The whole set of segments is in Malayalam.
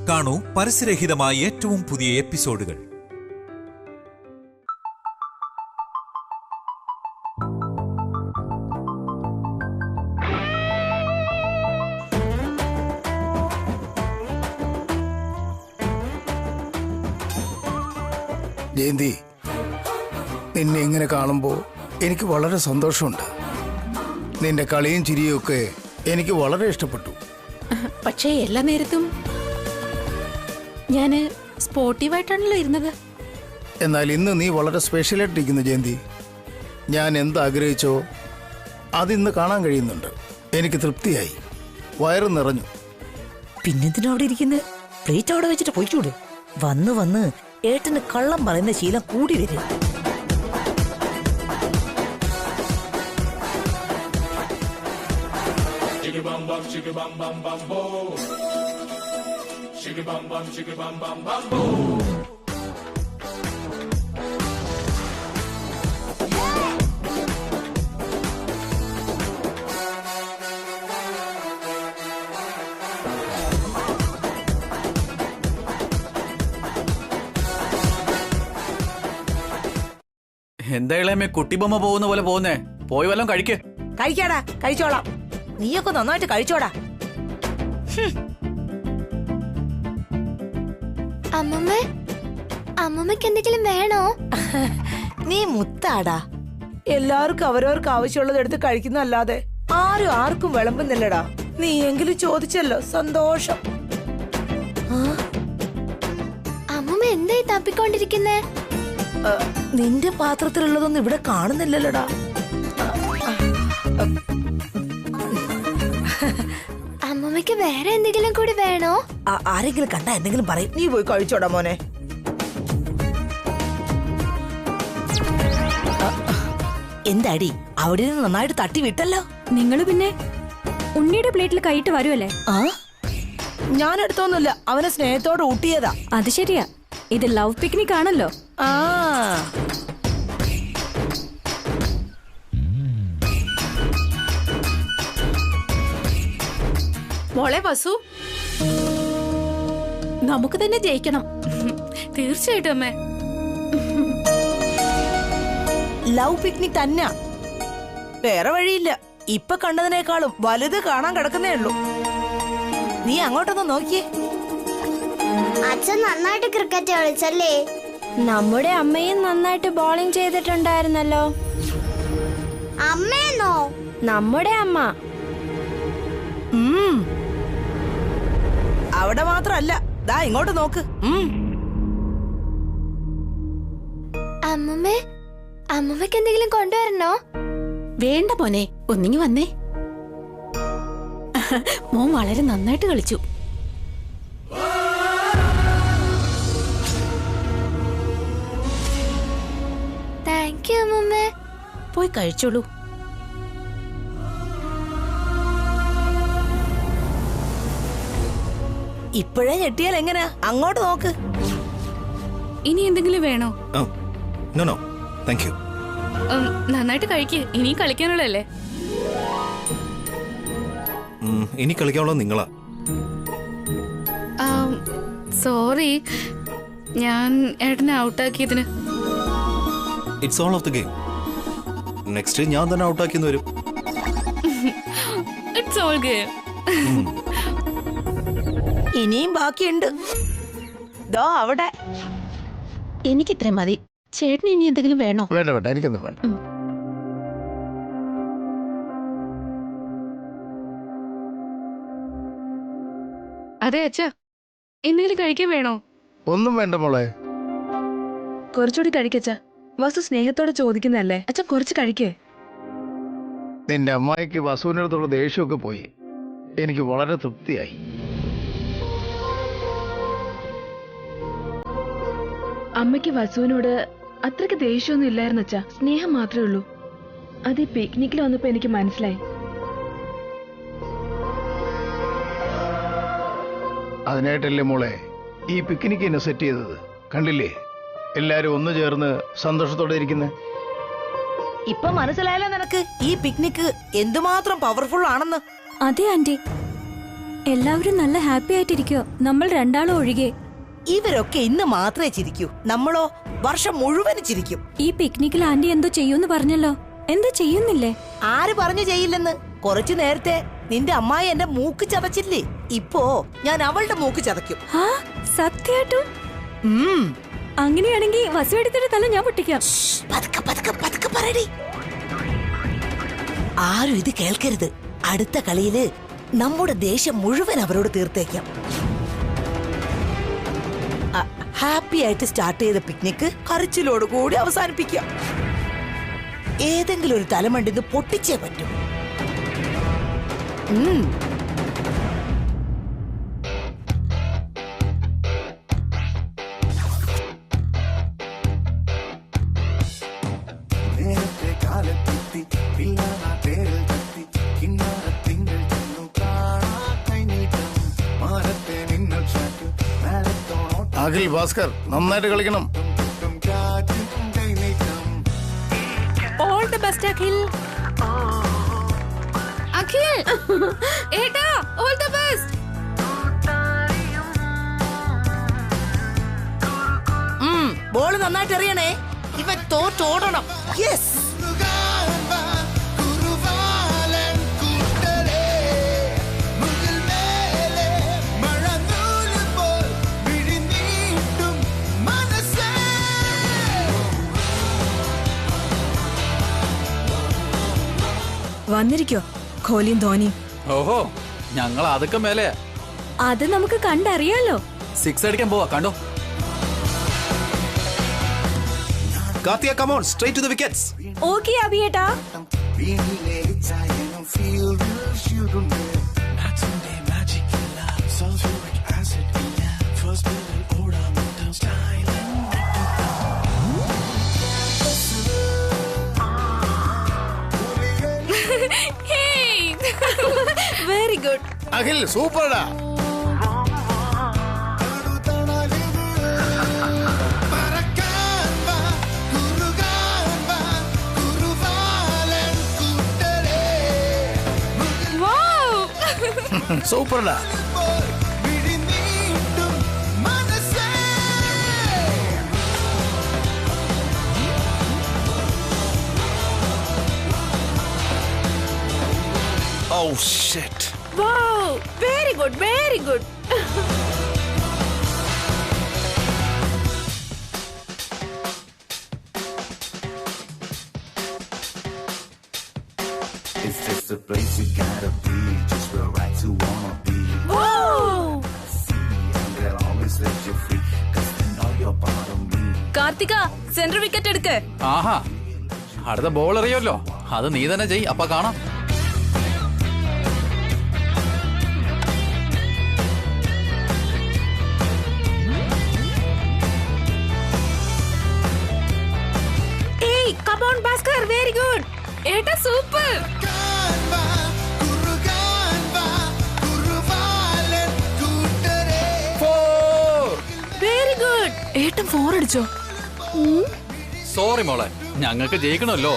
കാണൂ പരസ്യരഹിതമായ ഏറ്റവും പുതിയ എപ്പിസോഡുകൾ. ജയന്തി, നിന്നെ ഇങ്ങനെ കാണുമ്പോൾ എനിക്ക് വളരെ സന്തോഷമുണ്ട്. നിന്റെ കളിയും ചിരിയും ഒക്കെ എനിക്ക് വളരെ ഇഷ്ടപ്പെട്ടു. പക്ഷേ എല്ലാ നേരത്തും ഞാന് സ്പോർട്ടീവായിട്ടാണല്ലോ ഇരുന്നത്. എന്നാൽ ഇന്ന് നീ വളരെ സ്പെഷ്യലായിട്ടിരിക്കുന്നു ജയന്തി. ഞാൻ എന്താഗ്രഹിച്ചോ അതിന്ന് കാണാൻ കഴിയുന്നുണ്ട്. എനിക്ക് തൃപ്തിയായി, വയറ് നിറഞ്ഞു. പിന്നെന്തിനാ അവിടെ ഇരിക്കുന്നത്? പ്ലേറ്റ് അവിടെ വെച്ചിട്ട് പോയിക്കൂടെ? വന്ന് വന്ന് ഏട്ടന് കള്ളം പറയുന്ന ശീലം കൂടി വരും. എന്തായാലും കുട്ടിബൊമ്മ പോകുന്ന പോലെ പോകുന്നേ. പോയി വല്ലതും കഴിക്ക്. കഴിക്കാടാ, കഴിച്ചോളാം. നീയൊക്കെ നന്നായിട്ട് കഴിച്ചോടാ. അമ്മമ്മക്ക് എന്തെങ്കിലും വേണോ? നീ മുത്താടാ. എല്ലാവർക്കും അവരവർക്ക് ആവശ്യമുള്ളത് എടുത്ത് കഴിക്കുന്നല്ലാതെ ആരും ആർക്കും വിളമ്പുന്നില്ലടാ. നീ എങ്കിലും ചോദിച്ചല്ലോ, സന്തോഷം. അമ്മമ്മ എന്തായി തപ്പിക്കൊണ്ടിരിക്കുന്നേ? നിന്റെ പാത്രത്തിലുള്ളതൊന്നും ഇവിടെ കാണുന്നില്ലല്ലോടാ. അമ്മമ്മക്ക് വേറെ എന്തെങ്കിലും കൂടി വേണോ? ആരെങ്കിലും കണ്ടാ എന്തെങ്കിലും പറയും. നീ പോയി കഴിച്ചോടാ മോനെ. എന്താടി അവിടെ നിന്ന് നന്നായിട്ട് തട്ടി വിട്ടല്ലോ. നിങ്ങള് പിന്നെ ഉണ്ണിയുടെ പ്ലേറ്റിൽ കൈയിട്ട് വരുമല്ലേ? ഞാൻ എടുത്തൊന്നുമില്ല, അവനെ സ്നേഹത്തോടെ ഊട്ടിയതാ. അത് ശരിയാ, ഇത് ലവ് പിക്നിക് ആണല്ലോ. മോളെ വസു, നമുക്ക് തന്നെ ജയിക്കണം. തീർച്ചയായിട്ടും അമ്മേ. ലവ് പിക്നിക് തന്നെ, വേറെ വഴിയില്ല. ഇപ്പൊ കണ്ടതിനേക്കാളും വലുത് കാണാൻ കിടക്കുന്നേ ഉള്ളൂ. നീ അങ്ങോട്ടൊന്ന് നോക്കിയേ. അച്ഛൻ നന്നായിട്ട് ക്രിക്കറ്റ് കളിച്ചല്ലേ? നമ്മുടെ അമ്മയും നന്നായിട്ട് ബോളിംഗ് ചെയ്തിട്ടുണ്ടായിരുന്നല്ലോ. അമ്മേന്നോ? നമ്മുടെ അമ്മ. അവിടെ മാത്രല്ല, ദാ ഇങ്ങോട്ട് നോക്ക്. അമ്മമ്മക്ക് എന്തെങ്കിലും കൊണ്ടുവരണോ? വേണ്ട മോനെ, ഒന്നിങ്ങി വന്നേ. മോൻ വളരെ നന്നായിട്ട് കളിച്ചു. താങ്ക് യു അമ്മമ്മ. പോയി കഴിച്ചോളൂ. ഇപ്പോഴേ ഞെട്ടിയാൽ എങ്ങനെയാ? അങ്ങോട്ട് നോക്ക്. ഇനി എന്തെങ്കിലും വേണോ? No thank you. നന്നായിട്ട് കഴിക്ക്, ഇനി കളിക്കാനുള്ളല്ലേ. ഇനി കളിക്കാനുള്ളത് നിങ്ങളാ. സോറി, ഞാൻ ഏട്ടനെ ഔട്ടാക്കിയതിന്. It's all of the game. Next ഞാൻ തന്നെ ഔട്ടാക്കിയെന്ന് വരും. It's all game. ഇനിയും ബാക്കിയുണ്ട്. ദോ അവിടെ. എനിക്കിത്രയും മതി. ചേട്ടന് ഇനി എന്തെങ്കിലും വേണോ? വേണ്ട വേണ്ട, എനിക്കൊന്നും വേണ്ട. അതെ അച്ഛാ, എന്തെങ്കിലും കഴിക്കാൻ വേണോ? ഒന്നും വേണ്ട മോളെ. കുറച്ചുകൂടി കഴിക്കച്ച. വസു സ്നേഹത്തോടെ ചോദിക്കുന്നല്ലേ. അച്ഛൻ കുറച്ച് കഴിക്കേ. നിന്റെ അമ്മായിക്ക് വസുവിന്റെ അടുത്തുള്ള ദേഷ്യമൊക്കെ പോയി. എനിക്ക് വളരെ തൃപ്തിയായി. അമ്മയ്ക്ക് വസുവിനോട് അത്രയ്ക്ക് ദേഷ്യമൊന്നും ഇല്ലായിരുന്നു അച്ഛാ. സ്നേഹം മാത്രമേ ഉള്ളൂ. അത് ഈ പിക്നിക്കിൽ വന്നപ്പോ എനിക്ക് മനസ്സിലായി. അതിനായിട്ടല്ലേ മോളെ ഈ പിക്നിക്കിനെ സെറ്റ് ചെയ്തത്. കണ്ടില്ലേ, എല്ലാരും ഒന്നു ചേർന്ന് സന്തോഷത്തോടെ ഇരിക്കുന്നേ. ഇപ്പൊ മനസ്സിലായല്ലോ നിനക്ക് ഈ പിക്നിക് എന്തുമാത്രം പവർഫുൾ ആണെന്ന്. അതെ ആന്റി, എല്ലാവരും നല്ല ഹാപ്പി ആയിട്ടിരിക്കോ, നമ്മൾ രണ്ടാളും ഒഴികെ. ഇവരൊക്കെ ഇന്ന് മാത്രമേ ചിരിക്കൂ, നമ്മളോ വർഷം മുഴുവൻ ചിരിക്കും. ഈ പിക്നിക്കിൽ ആന്റി എന്തോ ചെയ്യൂന്ന് പറഞ്ഞല്ലോ, എന്താ ചെയ്യുന്നില്ലേ? ആര് പറഞ്ഞു ചെയ്യില്ലെന്ന്? കുറച്ചു നേരത്തെ നിന്റെ അമ്മായി എന്റെ മൂക്ക് ചതച്ചില്ലേ, ഇപ്പോ ഞാൻ അവളുടെ മൂക്ക് ചതയ്ക്കും. ആ സത്യായിട്ടും? ഉം. അങ്ങനെയാണെങ്കിൽ വസു എടുത്തിട്ട് തല ഞാൻ പൊട്ടിക്കാം. പതുക്കെ പതുക്കെ പതുക്കെ പറയടി. ആരും ഇത് കേൾക്കരുത്. അടുത്ത കളിയില് നമ്മുടെ ദേശം മുഴുവൻ അവരോട് തീർത്തേക്കാം. ഹാപ്പി ആയിട്ട് സ്റ്റാർട്ട് ചെയ്ത പിക്നിക് കരച്ചിലോട് കൂടി അവസാനിപ്പിക്കാം. ഏതെങ്കിലും ഒരു തലമണ്ടിന്ന് പൊട്ടിച്ചേ പറ്റൂ. അഖിൽ ഭാസ്കർ നന്നായിട്ട് കളിക്കണം. All the best Akhil. Akhil ഏട്ടാ ഓൾ ദി ബെസ്റ്റ്. ബോൾ നന്നായിട്ട് എറിയണേ, ഇവൻ തോറ്റോടണം. യെസ്. വന്നിരിക്കോ കോഹ്ലിയും ധോനിയും. ഓഹോ, ഞങ്ങൾ അതൊക്കെ മേലെ. അത് നമുക്ക് കണ്ടറിയാലോ. 6 അടിക്കാൻ പോവാ, കണ്ടോ? Katia, come on, straight to the wickets. Okay അഭിയേട്ടാ. വെരി ഗുഡ് അഖിൽ സൂപ്പർടാ. സൂപ്പർടാ. Oh shit. Wow, very good, very good. It's just a place you gotta be, just where right to wanna be. Wow. And they'll always let you free, cause they know you're part of me. Karthika central wicket എടുക്ക്. ആഹാ, അടുത്ത ബോൾ എറിയുമല്ലോ, അത് നീ തന്നെ ചെയ്, അപ്പൊ കാണാം. Come on, Bhaskar, very good. ഏട്ടാ സൂപ്പർ. Very good. ഏട്ടൻ 4 അടിച്ചോ? സോറി മോളെ, ഞങ്ങൾക്ക് ജയിക്കണമല്ലോ.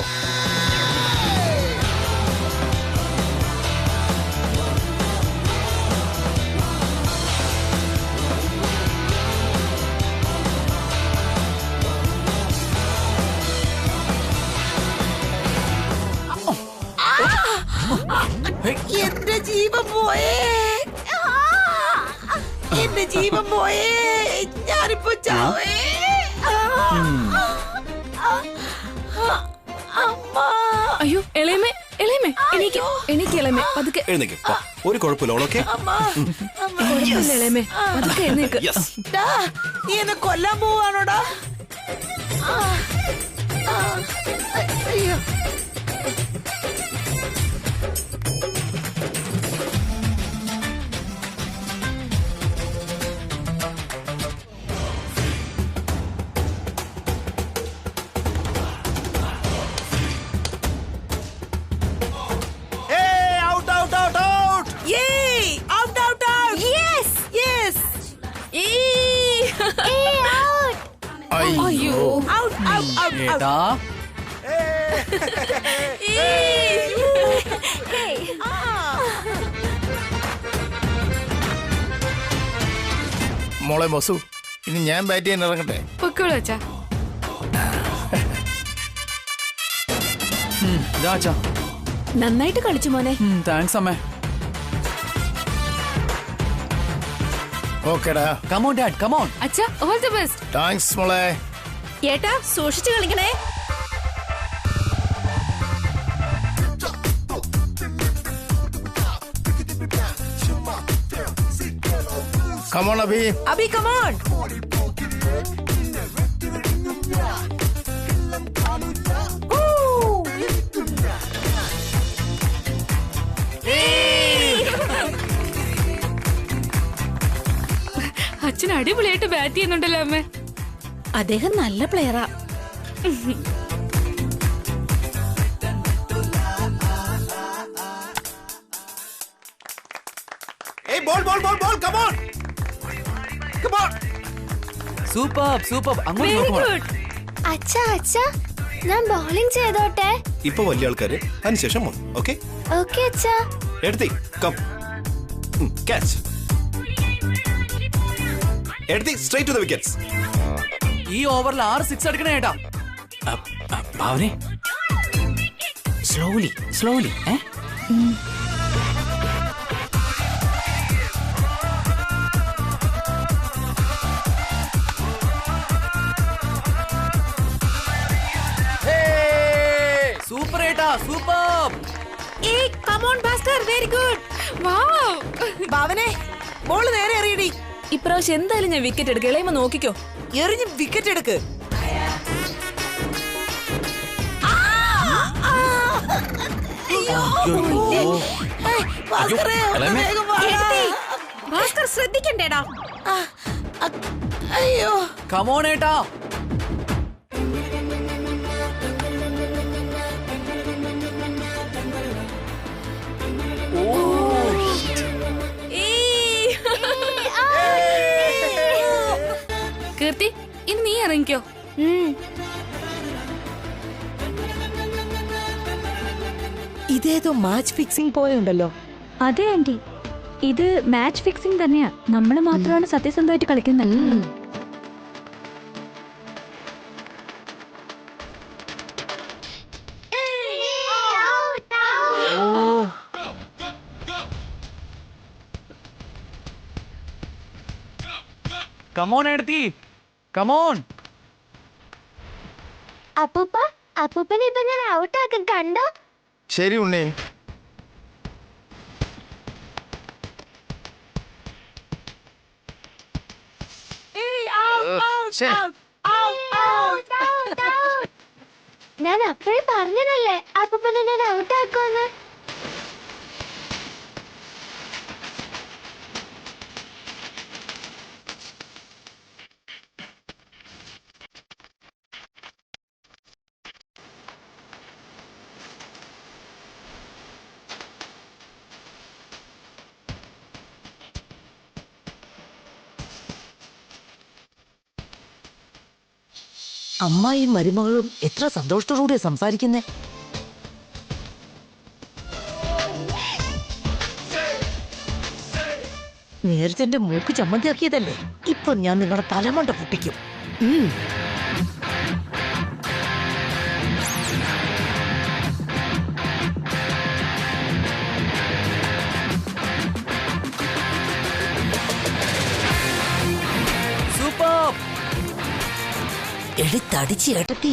എന്റെ ജീവൻ പോയേ, എന്റെ ജീവൻ പോയേ, ഞാനിപ്പോ ചാവേ. അയ്യോ എളയമേ, എളയമേ എനിക്ക് എനിക്ക് എളയമേ പതുക്കെ. എഴുന്നേക്ക്, വാ. ഒരു കുഴപ്പമില്ല, ഓളൊക്കെ. കുഴപ്പമില്ല എളയമേ, പതുക്കെ എഴുന്നേക്ക്. നീ എന്നെ കൊല്ലാൻ പോവാണോടാ? അയ്യോ. അയ്യോ. ഏട്ടാ, മോളെ ബസു, ഇനി ഞാൻ ബാറ്റ് ചെയ്യാൻ ഇറങ്ങട്ടെ. പൊക്കോളൂ അച്ഛാ. ഇതാ അച്ഛാ. നന്നായിട്ട് കളിച്ചു മോനെ. താങ്ക്സ് അമ്മേ. ഓക്കേടാ. Come on dad, come on. അച്ഛാ ഓൾ ദി ബെസ്റ്റ്. താങ്ക്സ് മോളെ. ഏട്ടാ സൂക്ഷിച്ചു കളിക്കണേ. Come on, Abhi. Abhi, come on. അച്ഛൻ അടിപൊളിയായിട്ട് ബാറ്റ് ചെയ്യുന്നുണ്ടല്ലോ അമ്മേ. അദ്ദേഹം നല്ല പ്ലെയറാ. Hey, ball, come on. Come on. Super. അങ്ങോട്ട് വെരി നോക്കൂ. ഗുഡ്. അച്ഛാ അച്ഛാ ഞാൻ ബോളിംഗ് ചെയ്തോട്ടെ? ഇപ്പൊ വലിയ ആൾക്കാര് അതിനുശേഷം ഓക്കെ ഓക്കെ അച്ഛാ. എടുത്തി കം ക്യാച്ച്. എടുത്തി സ്ട്രൈറ്റ് ടു ദ വിക്കറ്റ്സ്. ഈ ഓവറിൽ 6 സിക്സ് അടിക്കണേ ഏട്ടാ. ഭാവനെ സ്ലോലി. സൂപ്പർ ഏട്ടാ, സൂപ്പർ. ഏയ് come on Bhaskar, very good. Wow. ഭാവനെ ബോൾ നേരെ എറിയടി. ഇപ്രാവശ്യം എന്തായാലും ഞാൻ വിക്കറ്റ് എടുക്കുക. ഇളയുമ്പോ നോക്കിക്കോ. എറിഞ്ഞ് വിക്കറ്റ് എടുക്ക്. ഭാസ്കറേ, ഒന്ന് വേഗം വാടാ. ഭാസ്കർ ശ്രദ്ധിക്കണ്ടേടാ. അയ്യോ. കമോൺ ഏട്ടാ. കീർത്തി ഇനി നീ ഇറങ്ങിക്കോ. ഇതേതോ മാച്ച് ഫിക്സിംഗ് പോയുണ്ടല്ലോ. അതെ ആന്റി, ഇത് മാച്ച് ഫിക്സിംഗ് തന്നെയാ. നമ്മൾ മാത്രമാണ് സത്യസന്ധമായിട്ട് കളിക്കുന്നത്. കമോൺ എടുത്തി, കമോൺ. അപ്പൂപ്പനെ ഇപ്പൊ ഞാൻ ഔട്ടാക്കും, കണ്ടോ? ശരി ഉണ്ണി. ഞാൻ അപ്പഴേ പറഞ്ഞതല്ലേ അപ്പൂപ്പനെ ഞാൻ ഔട്ടാക്കുമെന്ന്. അമ്മായിയും മരുമകളും എത്ര സന്തോഷത്തോടുകൂടിയാ സംസാരിക്കുന്നേ. നേരത്തെ എന്റെ മൂക്ക് ചമ്മന്തിയാക്കിയതല്ലേ, ഇപ്പൊ ഞാൻ നിങ്ങളുടെ തലമണ്ട പൊട്ടിക്കും. സൂപ്പർ. എടുത്തടിച്ച് ഏട്ടത്തി,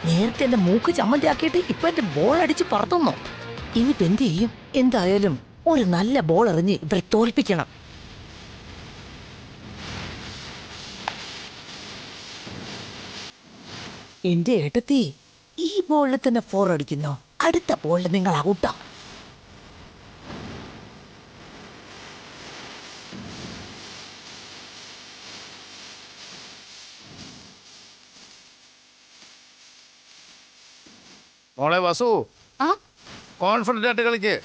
നേരത്തെ എന്റെ മൂക്ക് ചമ്മന്തിയാക്കിയിട്ട് ഇപ്പൊ എന്റെ ബോൾ അടിച്ച് പറത്തുന്നു. ഇനിയിപ്പോ എന്ത് ചെയ്യും? എന്തായാലും ഒരു നല്ല ബോൾ എറിഞ്ഞ് ഇവരെ തോൽപ്പിക്കണം. എന്റെ ഏട്ടത്തി, ഈ ബോളിൽ തന്നെ 4 അടിക്കുന്നോ? അടുത്ത ബോളിൽ നിങ്ങൾ ഔട്ടാ. മോളെ വസു, കോൺഫിഡന്റ് ആയിട്ട് കളിക്ക്.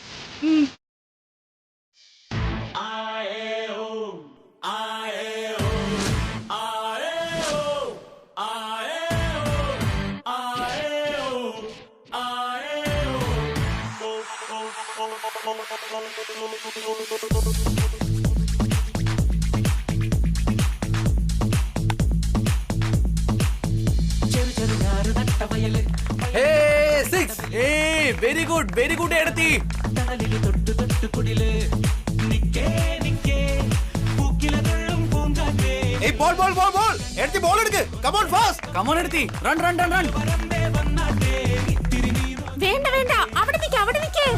വെരി ഗുഡ് എടുത്തി. കമോൺ എടുത്തി. റൺ. വേണ്ട വേണ്ട, അവിടെ നിൽക്കേ.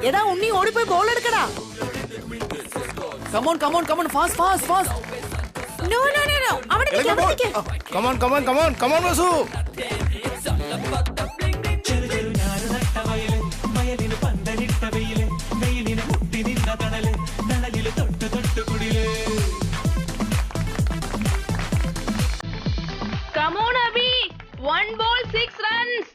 എടാ ഉണ്ണി, ഓടിപ്പോയി ബോൾ എടുക്കടാ. Come on fast. നോ, അവിടെ നിൽക്കേ. Come on Vasu. Come on, Abhi. 1 ball, 6 runs.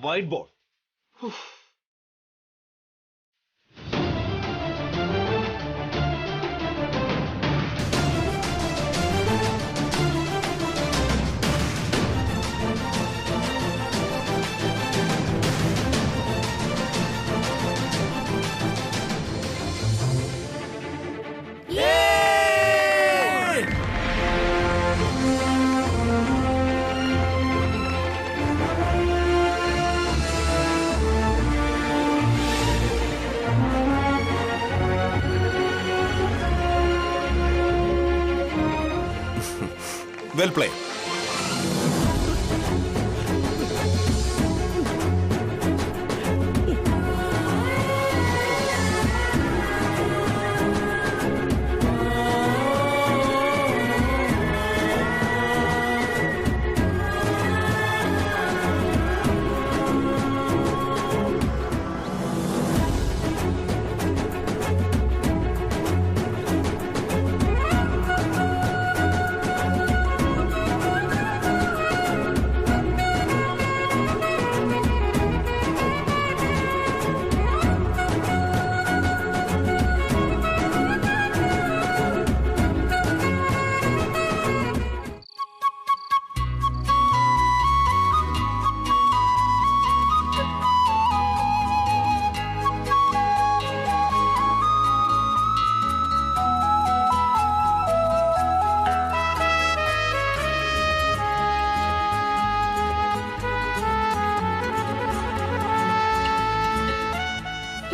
White ball. Well played.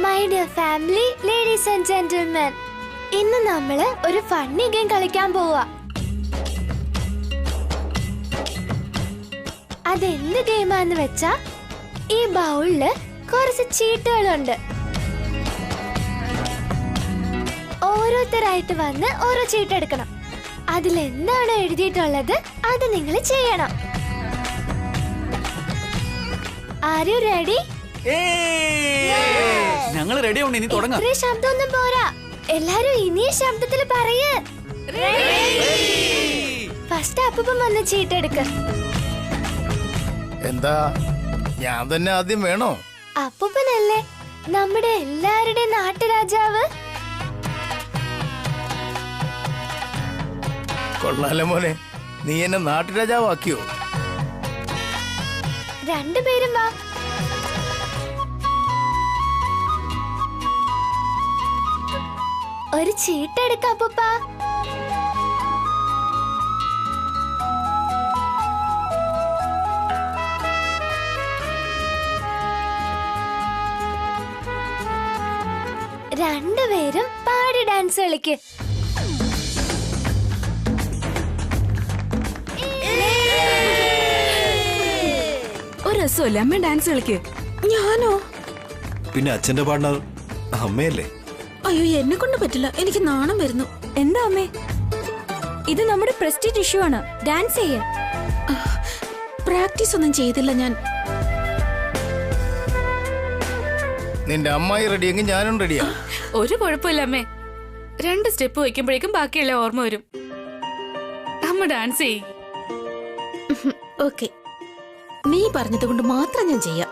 My dear family, ladies and gentlemen, ഇന്ന് നമ്മള് ഒരു ഫണ്ണി ഗെയിം കളിക്കാൻ പോവാ. അതെന്ത് ഗെയിമാന്ന് വെച്ചാ, ഈ ബൗളില് കുറച്ച് ചീട്ടുകളുണ്ട്. ഓരോരുത്തരായിട്ട് വന്ന് ഓരോ ചീട്ടെടുക്കണം. അതിലെന്താണ് എഴുതിയിട്ടുള്ളത് അത് നിങ്ങൾ ചെയ്യണം. Are you ready? ഞങ്ങൾ റെഡി ആവണേ, നീ തുടങ്ങാം. ഇത്രയും ശബ്ദമൊന്നും പോരാ, എല്ലാരും ഇനിയും ശബ്ദത്തിൽ പറയ്. ഫസ്റ്റ് അപ്പൂപ്പൻ വന്ന് ചീട്ടെടുക്ക. എന്താ, ഞാൻ തന്നെ ആദ്യം വേണോ? അപ്പൂപ്പനല്ലേ നമ്മുടെ എല്ലാവരുടെയും നാട്ടുരാജാവ്. കൊള്ളാലോ മോനെ, നീ എന്നെ നാട്ടുരാജാവാക്കിയോ? രണ്ടുപേരും വാ. ഒരു ചീട്ടെടുക്ക അപ്പൂപ്പ. രണ്ടുപേരും പാടി ഡാൻസ് കളിക്ക്. ഒരു രസമല്ലേ അമ്മ ഡാൻസ് കളിക്ക്? ഞാനോ? പിന്നെ അച്ഛന്റെ പാർട്ണർ അമ്മയല്ലേ? അയ്യോ, എന്നെ കൊണ്ട് പറ്റില്ല, എനിക്ക് നാണം വരുന്നു. എന്താ അമ്മേ? ഇത് നമ്മുടെ പ്രസ്റ്റീജ് ഇഷ്യൂ ആണ്, ഡാൻസ് ചെയ്യാൻ. പ്രാക്ടീസ് ഒന്നും ചെയ്തില്ല ഞാൻ. നിന്റെ അമ്മായി റെഡിയെങ്കിൽ ഞാനും റെഡിയാ. ഒരു കുഴപ്പമില്ല അമ്മേ. 2 സ്റ്റെപ്പ് വയ്ക്കുമ്പോഴേക്കും ബാക്കിയുള്ള ഓർമ്മ വരും. അമ്മ ഡാൻസ് ചെയ്യ്. ഓക്കെ, നീ പറഞ്ഞത് കൊണ്ട് മാത്രം ഞാൻ ചെയ്യാം.